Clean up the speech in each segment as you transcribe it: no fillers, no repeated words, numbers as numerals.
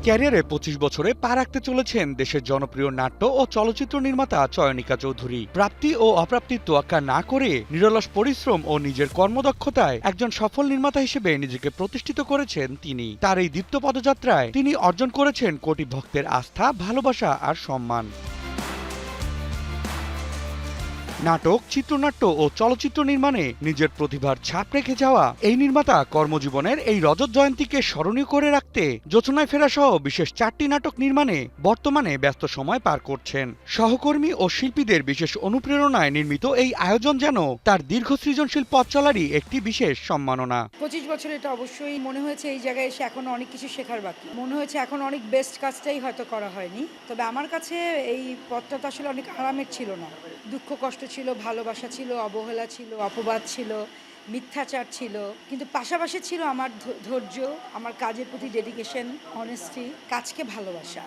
ক্যারিয়ারে ২৫ বছরে পা রাখতে চলেছেন দেশের জনপ্রিয় নাট্য ও চলচ্চিত্র নির্মাতা চয়নিকা চৌধুরী। প্রাপ্তি ও অপ্রাপ্তির তোয়াক্কা না করে নিরলস পরিশ্রম ও নিজের কর্মদক্ষতায় একজন সফল নির্মাতা হিসেবে নিজেকে প্রতিষ্ঠিত করেছেন তিনি। তার এই দীপ্ত পদযাত্রায় তিনি অর্জন করেছেন কোটি ভক্তের আস্থা, ভালোবাসা আর সম্মান। নাটক, চিত্রনাট্য ও চলচ্চিত্র নির্মাণে নিজের প্রতিভার ছাপ রেখে যাওয়া এই নির্মাতা কর্মজীবনের এই রজত জয়ন্তীকে স্মরণীয় করে রাখতে যোচনায় ফেরা সহ বিশেষ 4টি নাটক নির্মাণে বর্তমানে ব্যস্ত সময় পার করছেন। সহকর্মী ও শিল্পীদের বিশেষ অনুপ্রেরণায় নির্মিত এই আয়োজন যেন তার দীর্ঘ সৃজনশীল পথ চলারই একটি বিশেষ সম্মাননা। 25 বছর এটা অবশ্যই মনে হয়েছে এই জায়গায় এসে এখন অনেক কিছু শেখার বাকি। মনে হয়েছে এখন অনেক বেস্ট কাজটাই হয়তো করা হয়নি। তবে আমার কাছে এই পথটা তো আসলে অনেক আরামের ছিল না। দুঃখ কষ্ট ছিল, ভালোবাসা ছিল, অবহেলা ছিল, অপবাদ ছিল, মিথ্যাচার ছিল, কিন্তু পাশাপাশি ছিল আমার ধৈর্য, আমার কাজের প্রতি ডেডিকেশন, অনেস্টি, কাজকে ভালোবাসা।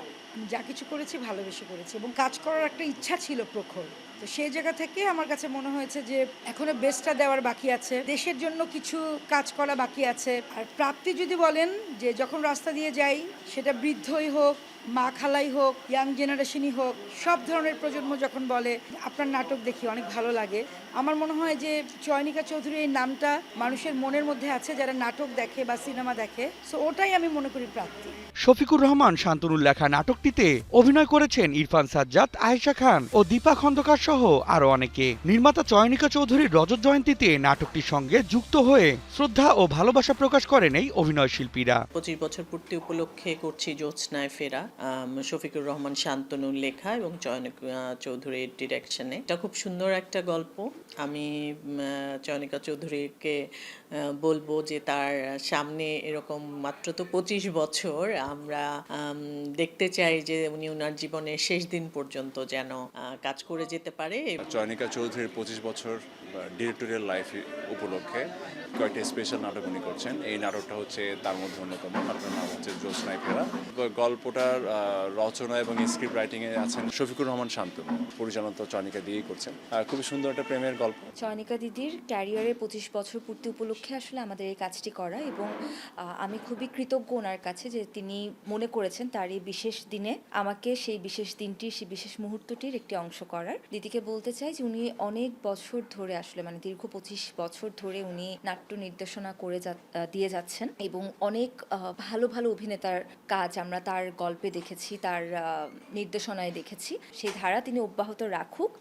যা কিছু করেছি ভালোবেসে করেছি এবং কাজ করার একটা ইচ্ছা ছিল প্রখর। তো সেই জায়গা থেকে আমার কাছে মনে হয়েছে যে এখনো বেস্টটা দেওয়ার বাকি আছে, দেশের জন্য কিছু কাজ করা বাকি আছে। আর প্রাপ্তি যদি বলেন যে যখন রাস্তা দিয়ে যাই, সেটা বৃদ্ধই হোক, মা খালাই হোক, ইয়াং জেনারেশনই হোক, সব ধরনের প্রজন্ম যখন বলে আপনার নাটক দেখি অনেক ভালো লাগে, আমার মনে হয় যে চয়নিকা চৌধুরী এই নামটা মানুষের মনের মধ্যে আছে যারা নাটক দেখে বা সিনেমা দেখে। সো ওটাই আমি মনে করি প্রাপ্তি। শফিকুর রহমান শান্তনুর লেখা নাটকটিতে অভিনয় করেছেন ইরফান সাজ্জাদ, আয়েশা খান ও দীপা খন্দকার সহ আরো অনেকে। নির্মাতা চয়নিকা চৌধুরীর রজত জয়ন্তীতে নাটকটির সঙ্গে যুক্ত হয়ে শ্রদ্ধা ও ভালোবাসা প্রকাশ করেন এই অভিনয় শিল্পীরা। 25 বছর পূর্তি উপলক্ষে করছি জ্যোৎস্নায় ফেরা, শফিকুর রহমান শান্তনুর লেখা এবং চয়নিকা চৌধুরীর ডিরেকশনে। এটা খুব সুন্দর একটা গল্প। আমি চয়নিকা চৌধুরীকে বলবো যে তার সামনে এরকম মাত্র তো 25 বছর, আমরা দেখতে চাই যে উনি ওনার জীবনের শেষ দিন পর্যন্ত যেন কাজ করে যেতে পারে। চয়নিকা চৌধুরীর 25 বছর ডিরেক্টোরিয়াল লাইফ উপলক্ষে কয়েকটা স্পেশাল নাটক উনি করছেন। এই নাটকটা হচ্ছে তার মধ্যে অন্যতম। নাটকের নাম হচ্ছে জ্যোৎস্নায় ফেরা। গল্পটার রচনা এবং স্ক্রিপ্ট রাইটিংয়ে আছেন শফিকুর রহমান শান্তনু, পরিচালনা তো চয়নিকা দিয়েই করছেন। খুবই সুন্দর একটা প্রেমের গল্প। চয়নিকা দিদির ক্যারিয়ারের 25 বছর পূর্তি উপলক্ষে আসলে আমাদের এই কাজটি করা, এবং আমি খুবই কৃতজ্ঞ ওনার কাছে যে তিনি মনে করেছেন তার এই বিশেষ দিনে আমাকে সেই বিশেষ দিনটির, সেই বিশেষ মুহূর্তটির একটি অংশ করার। দিদিকে বলতে চাই যে উনি অনেক বছর ধরে আসলে দীর্ঘ 25 বছর ধরে উনি নাট্য নির্দেশনা করে দিয়ে যাচ্ছেন এবং অনেক ভালো ভালো অভিনেতার কাজ আমরা তার গল্পে দেখেছি, তার নির্দেশনায় দেখেছি। সেই ধারা তিনি অব্যাহত রাখুক,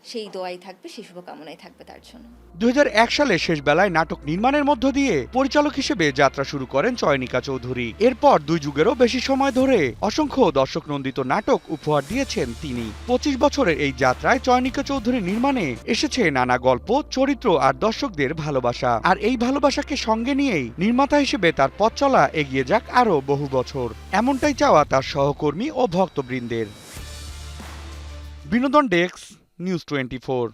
সেই দোয়াই থাকবে, সেই শুভকামনাই থাকবে তার জন্য। 2001 সালে শেষ বেলায় নাটক নির্মাণের মধ্য দিয়ে পরিচালক হিসেবে যাত্রা শুরু করেন চয়নিকা চৌধুরী। এরপর 2 যুগেরও বেশি সময় ধরে অসংখ্য দর্শক নন্দিত নাটক উপহার দিয়েছেন তিনি। 25 বছরের এই যাত্রায় চয়নিকা চৌধুরী নির্মাণে এসেছে নানা গল্প, চরিত্র আর দর্শকদের ভালোবাসা। আর এই ভালোবাসাকে সঙ্গে নিয়েই নির্মাতা হিসেবে তার পথ চলা এগিয়ে যাক আরো বহু বছর, এমনটাই চাওয়া তার সহকর্মী ও ভক্তবৃন্দের। বিনোদন ডেস্ক, নিউজ 24।